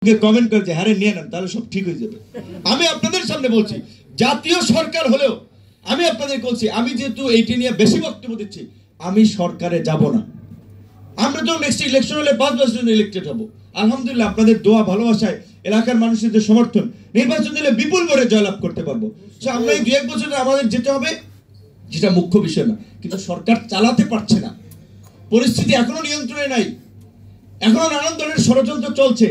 Comment করেছে হ্যাঁ নিয়ে নেন তাহলে সব ঠিক হয়ে যাবে। আমি আপনাদের সামনে বলছি জাতীয় সরকার হলেও আমি আপনাদের বলছি, আমি যেহেতু এইটি নিয়ে বেশি বক্তব্য দিচ্ছি, আমি সরকারে যাব না। আমরা তো নেক্সট ইলেকশন হলে 5 বছর জন্য ইলেক্টেড হবো। আলহামদুলিল্লাহ আপনাদের দোয়া ভালোবাসায় এলাকার মানুষের যে সমর্থন, নির্বাচন দিলে বিপুল ভোটে জয়লাভ করতে পারবো। সো আমরা এই 2-1 বছরে আমাদের যেতে হবে, যেটা মুখ্য বিষয় না। কিন্তু সরকার চালাতে পারছে না, পরিস্থিতি এখনো নিয়ন্ত্রণে নাই, এখনো নানান ধরনের ষড়যন্ত্র চলছে।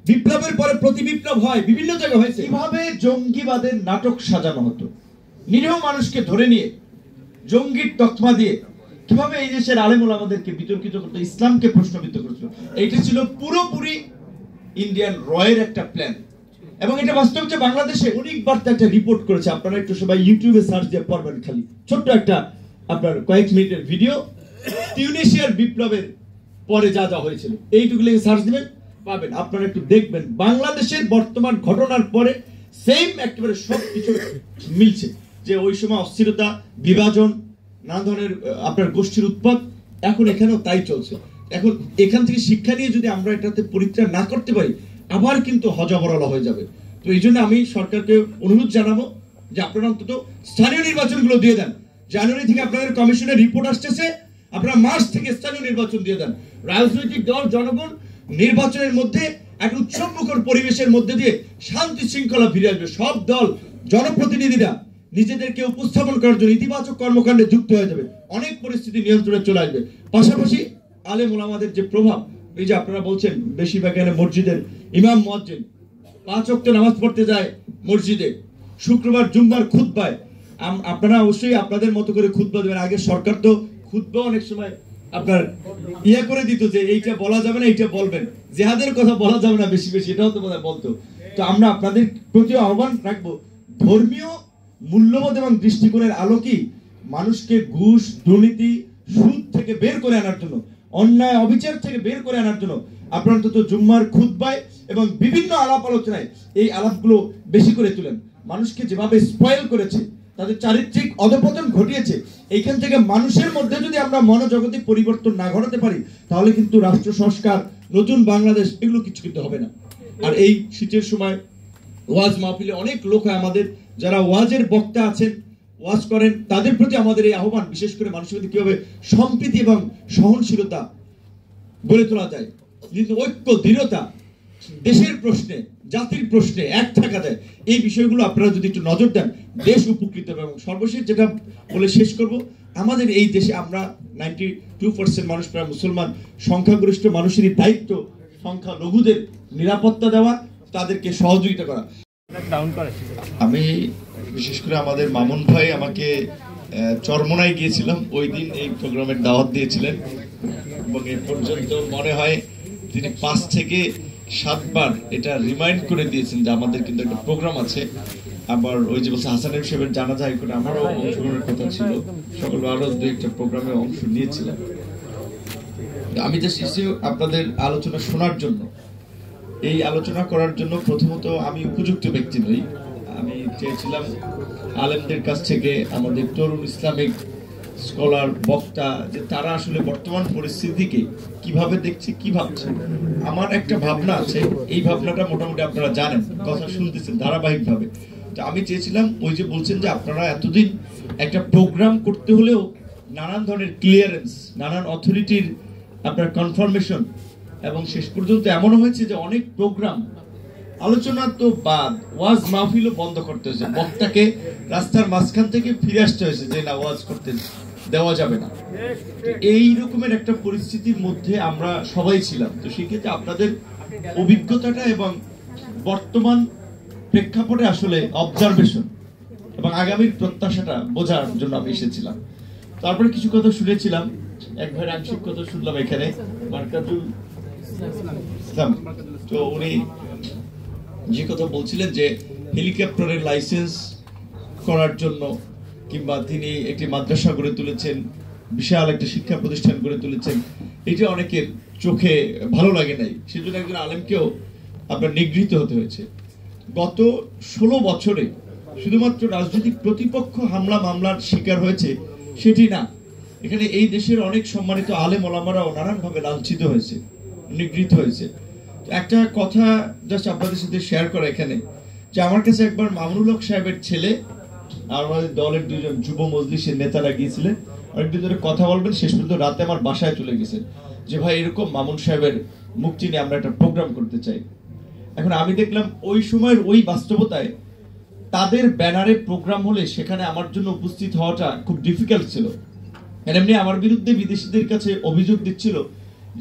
বিপ্লবের পরে প্রতি বিপ্লব হয়, বিভিন্ন জায়গায় হয়েছে। কিভাবে জঙ্গিবাদের নাটক সাজানো হতো, নিরীহ মানুষকে ধরে নিয়ে জঙ্গির তকমা দিয়ে কিভাবে এই দেশের আলেম ওলামাদেরকে বিতর্কিত করতে, ইসলামকে প্রশ্নবিদ্ধ করছিল, এইটা ছিল পুরোপুরি ইন্ডিয়ান রয়ের একটা প্ল্যান। এবং এটা বাস্তব যে বাংলাদেশে অনেকবার একটা রিপোর্ট করেছে, আপনারা একটু সবাই ইউটিউবে সার্চ দিয়ে পড়বেন, খালি ছোট্ট একটা আপনার কয়েক মিনিটের ভিডিও, তিউনিসিয়ার বিপ্লবের পরে যা যা হয়েছিল, এইটুকু লিখে সার্চ দিবেন পাবেন। আপনারা একটু দেখবেন বাংলাদেশের বর্তমান ঘটনার পরে সেম একেবারে সবকিছু মিলছে, যে ওই সময় অস্থিরতা, বিভাজন, নানা ধরনের আপনার গোষ্ঠীর উৎপাত, এখন এখানেও তাই চলছে। এখন এখান থেকে শিক্ষা নিয়ে যদি আমরা এটাতে পরিত্রাণ না করতে পারি, আবার কিন্তু হজবরলা হয়ে যাবে। তো এই জন্য আমি সরকারকে অনুরোধ জানাবো যে আপনারা অন্তত স্থানীয় নির্বাচনগুলো দিয়ে দেন। জানুয়ারি থেকে আপনাদের কমিশনের রিপোর্ট আসতেছে, আপনারা মার্চ থেকে স্থানীয় নির্বাচন দিয়ে দেন। রাজনৈতিক দল, জনগণ নির্বাচনের মধ্যে এক উৎসবমুখর পরিবেশের মধ্যে দিয়ে শান্তি শৃঙ্খলা ফিরে আসবে। সব দল, জনপ্রতিনিধিরা নিজেদেরকে উপস্থাপন করার জন্য ইতিবাচক কর্মকাণ্ডে যুক্ত হয়ে যাবে, অনেক পরিস্থিতি নিয়ন্ত্রণে চলে আসবে। পাশাপাশি আলেম ওলামাদের যে প্রভাব, এই যে আপনারা বলছেন বেশিরভাগ এখানে মসজিদের ইমাম মুয়াজ্জিন 5 ওয়াক্ত নামাজ পড়তে যায় মসজিদে, শুক্রবার জুম্মার খুতবায় আপনারা অবশ্যই আপনাদের মতো করে খুতবা দেবেন। আগে সরকার তো খুতবা অনেক সময় আপনার করে দিত যে এইটা বলা যাবে না, এইটা বলবেন, জিহাদের কথা বলা যাবে না বেশি বেশি, এটাও তো বোধহয় বলতো। তো আমরা আপনাদের প্রতি আহ্বান রাখবো, ধর্মীয় মূল্যবোধ এবং দৃষ্টিকোণের আলোকে মানুষকে ঘুষ, দুর্নীতি, সুদ থেকে বের করে আনার জন্য, অন্যায় অবিচার থেকে বের করে আনার জন্য আপনারা অন্তত জুম্মার খুতবায় এবং বিভিন্ন আলাপ আলোচনায় এই আলাপগুলো বেশি করে তুলেন। মানুষকে যেভাবে স্পয়েল করেছে, তাদের চারিত্রিক অধপতন ঘটিয়েছে, এইখান থেকে মানুষের মধ্যে যদি আমরা মনোজগতিক পরিবর্তন না ঘটাতে পারি, তাহলে কিন্তু রাষ্ট্র সংস্কার, নতুন বাংলাদেশ, এগুলো কিছু কিন্তু হবে না। আর এই শীতের সময় ওয়াজ মাহফিলে অনেক লোক হয় আমাদের, যারা ওয়াজের বক্তা আছেন, ওয়াজ করেন, তাদের প্রতি আমাদের এই আহ্বান, বিশেষ করে মানুষের মধ্যে কিভাবে সম্প্রীতি এবং সহনশীলতা গড়ে তোলা যায়, ঐক্য, দৃঢ়তা, দেশের প্রশ্নে, জাতির প্রশ্নে এক থাকা যায়, এই বিষয়গুলো আপনারা যদি একটু নজর দেন, দেশ উপকৃত হবে। এবং সর্বশেষ যেটা বলে শেষ করব, আমাদের এই দেশে আমরা 92% মানুষ প্রায় মুসলমান, সংখ্যাগরিষ্ঠ মানুষেরই দায়িত্ব সংখ্যালঘুদের নিরাপত্তা দেওয়া, তাদেরকে সহযোগিতা করা। আমি বিশেষ করে আমাদের মামুন ভাই আমাকে চরমোনায় গিয়েছিলাম, ওই দিন এই প্রোগ্রামের দাওয়াত দিয়েছিলেন এবং এ পর্যন্ত মনে হয় তিনি 5 থেকে 7 বার এটা রিমাইন্ড করে দিয়েছেন যে আমাদের কিন্তু একটা প্রোগ্রাম আছে। আবার ওই যে বলছে হাসানের সাহেবের জানাজা করে আমারও অংশগ্রহণের কথা ছিল, সকল আরো 2-1টা প্রোগ্রামে অংশ নিয়েছিলাম। আমি যে আপনাদের আলোচনা শোনার জন্য, এই আলোচনা করার জন্য প্রথমত আমি উপযুক্ত ব্যক্তি নই। আমি চেয়েছিলাম আলেমদের কাছ থেকে, আমাদের তরুণ ইসলামিক স্কলার, বক্তা, যে তারা আসলে বর্তমান পরিস্থিতিকে কিভাবে দেখছে, কি ভাবছে। আমার একটা ভাবনা আছে, এই ভাবনাটা মোটামুটি আপনারা জানেন, কথা শুনতেছেন ধারাবাহিকভাবে। তো আমি চেয়েছিলাম, ওই যে বলছেন যে আপনারা এতদিন একটা প্রোগ্রাম করতে হলেও নানান ধরনের ক্লিয়ারেন্স, নানান অথরিটির আপনার কনফার্মেশন, এবং শেষ পর্যন্ত এমনও হয়েছে যে অনেক প্রোগ্রাম, আলোচনা তো বাদ, ওয়াজ মাহফিলও বন্ধ করতে হয়েছে, বক্তাকে রাস্তার মাঝখান থেকে ফিরে আসতে হয়েছে যে না, ওয়াজ করতে দেওয়া যাবে না। এই রকমের একটা পরিস্থিতির মধ্যে আমরা সবাই ছিলাম। তো সেক্ষেত্রে আপনাদের অভিজ্ঞতাটা এবং বর্তমান প্রেক্ষাপটে আসলে অবজারভেশন এবং আগামীর প্রত্যাশাটা বোঝার জন্য আমি এসেছিলাম। তারপরে কিছু কথা শুনেছিলাম, এক ভাইয়ের আংশিক কথা শুনলাম এখানে, মার্কাজুল ইসলাম, তো উনি যে কথা বলছিলেন যে হেলিকপ্টারের লাইসেন্স করার জন্য, কিংবা তিনি একটি মাদ্রাসা গড়ে তুলেছেন, বিশাল একটা শিক্ষা প্রতিষ্ঠান গড়ে তুলেছেন, এটা অনেকের চোখে ভালো লাগে নাই, সেজন্য একজন আলেমকেও আপনার নিগৃহীত হতে হয়েছে। গত 16 বছরে শুধুমাত্র রাজনৈতিক প্রতিপক্ষ হামলা মামলার শিকার হয়েছে সেটি না, এখানে এই দেশের অনেক সম্মানিত আলেম ওলামারাও নানানভাবে লাঞ্ছিত হয়েছে, নিগৃহীত হয়েছে। একটা কথা জাস্ট আপনাদের সাথে শেয়ার করা এখানে, যে আমার কাছে একবার মামুনুল হক সাহেবের ছেলে আর আমাদের দলের দুজন যুব মজলিসের নেতারা গিয়েছিলেন, অনেকদিন ধরে কথা বলবেন, শেষ পর্যন্ত রাতে আমার বাসায় চলে গেছেন যে ভাই এরকম মামুন সাহেবের মুক্তি নিয়ে আমরা একটা প্রোগ্রাম করতে চাই। এখন আমি দেখলাম ওই সময়ের ওই বাস্তবতায় তাদের ব্যানারে প্রোগ্রাম হলে সেখানে আমার জন্য উপস্থিত হওয়াটা খুব ডিফিকাল্ট ছিল। এমনি আমার বিরুদ্ধে বিদেশিদের কাছে অভিযোগ দিচ্ছিল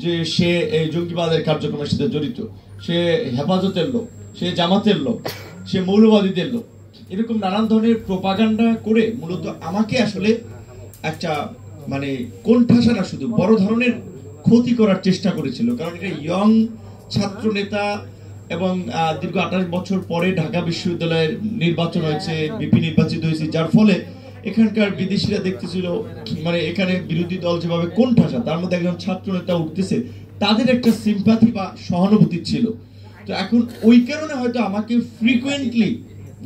যে সে এই জঙ্গিবাদের কার্যক্রমের সাথে জড়িত, সে হেফাজতের লোক, সে জামাতের লোক, সে মৌলবাদীদের লোক, এরকম নানান ধরনের প্রোপাগান্ডা করে মূলত আমাকে আসলে একটা মানে কোণঠাসা না শুধু বড় ধরনের ক্ষতি করার চেষ্টা করেছিল। কারণ এটা ইয়ং ছাত্র নেতা এবং দীর্ঘ 28 বছর পরে ঢাকা বিশ্ববিদ্যালয়ের নির্বাচন হয়েছে, বিপি নির্বাচিত হয়েছে, যার ফলে এখানকার বিদেশিরা দেখতেছিল মানে এখানে বিরোধী দল যেভাবে কোণঠাসা, তার মধ্যে একজন ছাত্র নেতা উঠতেছে, তাদের একটা সিম্পাথি বা সহানুভূতি ছিল। তো এখন ওই কারণে হয়তো আমাকে ফ্রিকুয়েন্টলি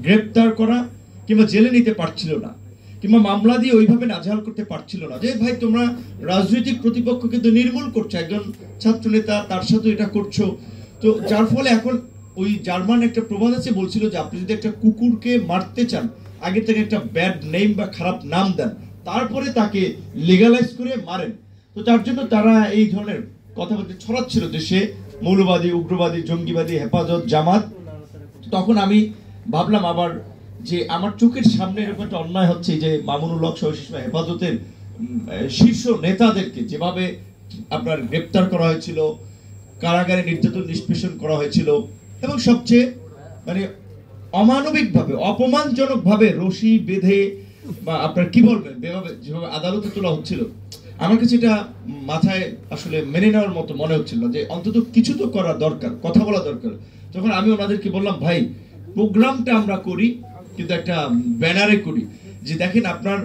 গ্রেপ্তার করা কিংবা জেলে নিতে পারছিল না, কিংবা মামলা দিয়ে ওইভাবে নাজেহাল করতে পারছিল না যে ভাই তোমরা রাজনৈতিক প্রতিপক্ষকে তো নির্মূল করছো, একজন ছাত্র নেতা তার সাথে এটা করছো। তো যার ফলে এখন ওই জার্মান একটা প্রবাদ আছে, বলছিল যে আপনি যদি একটা কুকুরকে মারতে চান আগে থেকে একটা ব্যাড নেম বা খারাপ নাম দেন, তারপরে তাকে লিগালাইজ করে মারেন। তো তার জন্য তারা এই ধরনের কথাবার্তা ছড়াচ্ছিল যে সে মৌলবাদী, উগ্রবাদী, জঙ্গিবাদী, হেফাজত, জামাত। তখন আমি ভাবলাম আবার যে আমার চোখের সামনে এরকম একটা অন্যায় হচ্ছে যে মামুনুল হক সহ হেফাজতের শীর্ষ নেতাদেরকে যেভাবে আপনার গ্রেপ্তার করা হয়েছিল, কারাগারে নির্যাতন নিষ্পেষণ করা হয়েছিল, এবং সবচেয়ে মানে অমানবিকভাবে, অপমানজনকভাবে রশি বেঁধে বা আপনার কি বলবেন যেভাবে আদালতে তোলা হচ্ছিল, আমার কাছে এটা মাথায় আসলে মেনে নেওয়ার মতো মনে হচ্ছিল যে অন্তত কিছু তো করা দরকার, কথা বলা দরকার। তখন আমি ওনাদেরকে বললাম ভাই প্রোগ্রামটা আমরা করি কিন্তু একটা ব্যানারে করি, যে দেখেন আপনার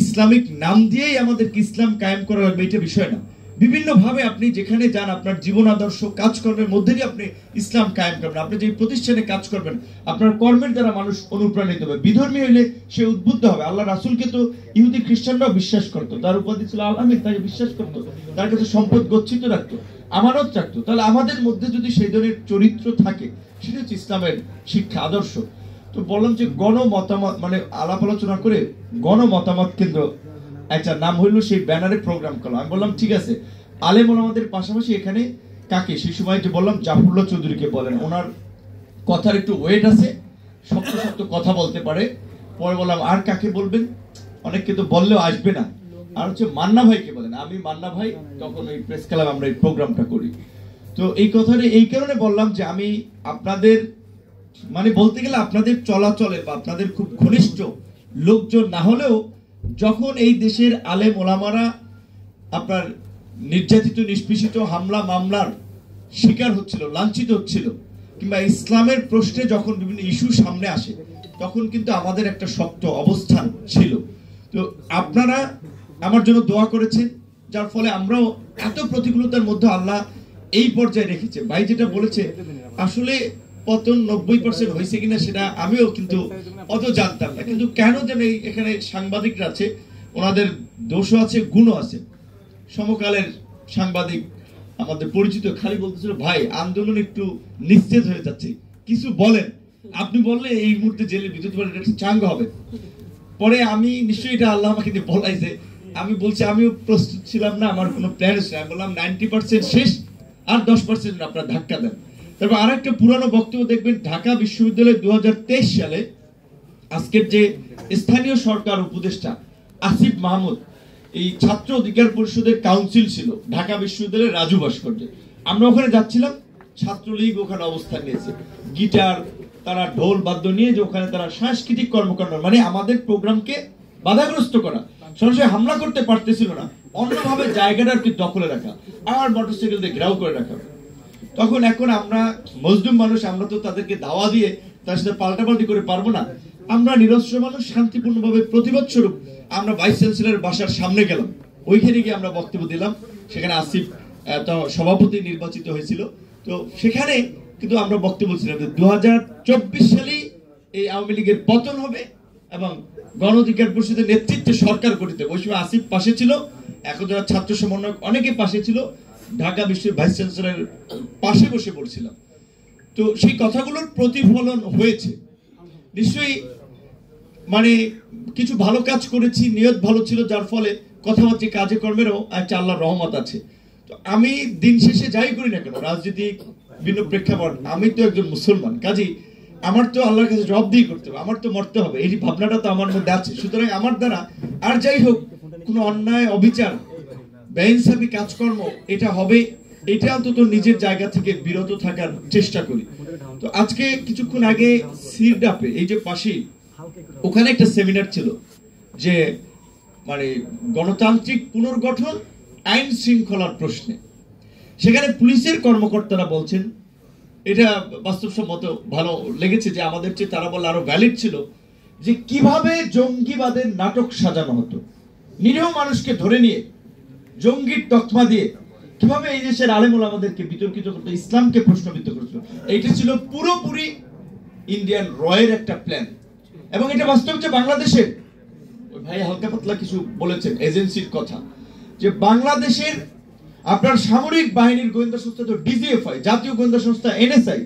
ইসলামিক নাম দিয়েই আমাদেরকে ইসলাম কায়েম করা লাগবে এটা বিষয় না, বিভিন্ন ভাবে আপনি যেখানে যান আপনার জীবন আদর্শ কাজকর্মের মধ্যে দিয়ে আপনি ইসলাম কায়েম করবেন। আপনি যে প্রতিষ্ঠানে কাজ করবেন আপনার কর্মের দ্বারা মানুষ অনুপ্রাণিত হবে, বিধর্মী হইলে সে উদ্বুদ্ধ হবে। আল্লাহ রাসূলকে তো ইহুদি খ্রিস্টানরাও বিশ্বাস করতো, তার উপাধি ছিল আল আমিন, তাকে বিশ্বাস করতো, তার কাছে সম্পদ গচ্ছিত রাখতো, আমানত রাখতো। তাহলে আমাদের মধ্যে যদি সেই ধরনের চরিত্র থাকে সেটা হচ্ছে ইসলামের শিক্ষা আদর্শ। তো বললাম যে গণ মতামত মানে আলাপ আলোচনা করে গণ মতামত কেন্দ্র একটা নাম হইলো, সেই ব্যানারে প্রোগ্রাম করলাম। আমি বললাম ঠিক আছে, আলেম ওলামাদের পাশাপাশি এখানে কাকে, সেই সময় যে বললাম জাফরুল্লাহ চৌধুরীকে বলেন, ওনার কথার একটু ওয়েট আছে, শক্ত শক্ত কথা বলতে পারে। পরে বললাম আর কাকে বলবেন, অনেককে তো বললেও আসবে না, আর হচ্ছে মান্না ভাইকে বলেন। আমি মান্না ভাই, তখন ওই প্রেস ক্লাবে আমরা এই প্রোগ্রামটা করি। তো এই কথাটা এই কারণে বললাম যে আমি আপনাদের মানে বলতে গেলে আপনাদের চলাচলে বা আপনাদের খুব ঘনিষ্ঠ লোকজন না হলেও যখন এই দেশের আলেম ওলামারা আপনার নির্যাতিত নিষ্পেষিত হামলা মামলার শিকার হচ্ছিল, লাঞ্ছিত হচ্ছিল, কিংবা ইসলামের প্রশ্নে যখন বিভিন্ন ইস্যু সামনে আসে তখন কিন্তু আমাদের একটা শক্ত অবস্থান ছিল। তো আপনারা আমার জন্য দোয়া করেছেন, যার ফলে আমরাও এত প্রতিকূলতার মধ্যে আল্লাহ এই পর্যায়ে রেখেছে। ভাই যেটা বলেছে আসলে পতন 90% হয়েছে কিনা সেটা আমিও কিন্তু অত জানতাম না, কিন্তু কেন যেন এখানে সাংবাদিকরা আছে, ওনাদের দোষও আছে গুণও আছে। সমকালের সাংবাদিক আমাদের পরিচিত খালি বলতেছিল ভাই আন্দোলন একটু নিস্তেজ হয়ে যাচ্ছে, কিছু বলেন, আপনি বললে এই মুহূর্তে জেলে বিদ্যুৎ চাঙ্গ হবে। পরে আমি নিশ্চয়ই এটা আল্লাহ আমাকে বলাইছে, আমি বলছি আমিও প্রস্তুত ছিলাম না, আমার কোনো প্ল্যান ছিল না। আমি বললাম 90% শেষ, আর 10% আপনারা ধাক্কা দেন। তারপর আর একটা পুরানো বক্তব্য দেখবেন, ঢাকা বিশ্ববিদ্যালয়ে 2023 সালে আজকের যে স্থানীয় সরকার উপদেষ্টা আসিফ মাহমুদ, এই ছাত্র অধিকার পরিষদের কাউন্সিল ছিল ঢাকা বিশ্ববিদ্যালয়ের রাজু ভাস্কর্যে। আমরা ওখানে যাচ্ছিলাম, ছাত্রলীগ ওখানে অবস্থান নিয়েছে, গিটার তারা ঢোল বাদ্য নিয়ে যে ওখানে তারা সাংস্কৃতিক কর্মকাণ্ড মানে আমাদের প্রোগ্রামকে বাধাগ্রস্ত করা, সরাসরি হামলা করতে পারতেছিল না, অন্যভাবে জায়গাটা আর কি দখলে রাখা, আর মোটরসাইকেল দিয়ে ঘেরাও করে রাখা। তখন এখন আমরা মজলুম মানুষ, আমরা তো তাদেরকে ধাওয়া দিয়ে তার সাথে পাল্টাপাল্টি করে পারবো না। আমরা নিরস্ত্র মানুষ, শান্তিপূর্ণভাবে প্রতিবাদ স্বরূপ আমরা ভাইস চ্যান্সেলরের বাসার সামনে গেলাম, ওইখানে গিয়ে আমরা বক্তব্য দিলাম। সেখানে আসিফ সভাপতি নির্বাচিত হয়েছিল। তো সেখানে কিন্তু আমরা বক্তব্য বলছিলাম যে 2024 সালেই এই আওয়ামী লীগের পতন হবে এবং গণ অধিকার পরিষদের নেতৃত্বে সরকার গঠিত। ওই সময় আসিফ পাশে ছিল, এখন যারা ছাত্র সমন্বয়ক অনেকে পাশে ছিল, ঢাকা বিশ্ববিদ্যালয়ের ভাইস চ্যান্সেলরের পাশে বসে পড়ছিলাম। তো সেই কথাগুলোর প্রতিফলন হয়েছে নিশ্চয়ই, মানে কিছু ভালো কাজ করেছি, নিয়ত ভালো ছিল, যার ফলে কথাবার্তা কাজে কর্মেরও একটা আল্লাহর রহমত আছে। তো আমি দিন শেষে যাই করি না কেন, রাজনীতিক বিভিন্ন প্রেক্ষাপট, আমি তো একজন মুসলমান, কাজেই আমার তো আল্লাহর কাছে জবাবদিহি করতে হবে, আমার তো মরতে হবে, এই ভাবনাটা তো আমার মধ্যে আছে। সুতরাং আমার দ্বারা আর যাই হোক কোনো অন্যায়, অবিচার, বেইনসাফি কাজকর্ম এটা হবে, এটা অন্তত নিজের জায়গা থেকে বিরত থাকার চেষ্টা করি। তো আজকে কিছুক্ষণ আগে সিরডাপে, এই যে পাশেই, ওখানে একটা সেমিনার ছিল যে মানে গণতান্ত্রিক পুনর্গঠন আইন শৃঙ্খলার প্রশ্নে। সেখানে পুলিশের কর্মকর্তারা বলছেন, এটা বাস্তবসম্মত ভালো লেগেছে যে আমাদের চেয়ে তারা বলে আরো ভ্যালিড ছিল, যে কিভাবে জঙ্গিবাদের নাটক সাজানো হতো, নিরীহ মানুষকে ধরে নিয়ে জঙ্গির তকমা দিয়ে কিভাবে এই দেশের আলেম ওলামাদেরকে বিতর্কিত করতো, ইসলামকে প্রশ্নবিদ্ধ করতো। এইটা ছিল পুরোপুরি ইন্ডিয়ান রয়ের একটা প্ল্যান। এবং এটা বাস্তব যে বাংলাদেশের, ওই ভাই হালকা পাতলা কিছু বলেছেন এজেন্সির কথা, যে বাংলাদেশের আপনার সামরিক বাহিনীর গোয়েন্দা সংস্থা তো ডিজিএফআই, জাতীয় গোয়েন্দা সংস্থা এনএসআই,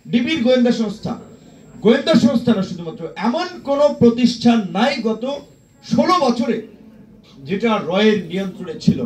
ডিবির গোয়েন্দা সংস্থা, গোয়েন্দা সংস্থা না শুধুমাত্র, এমন কোন প্রতিষ্ঠান নাই গত 16 বছরে যেটা রয়ের নিয়ন্ত্রণে ছিল।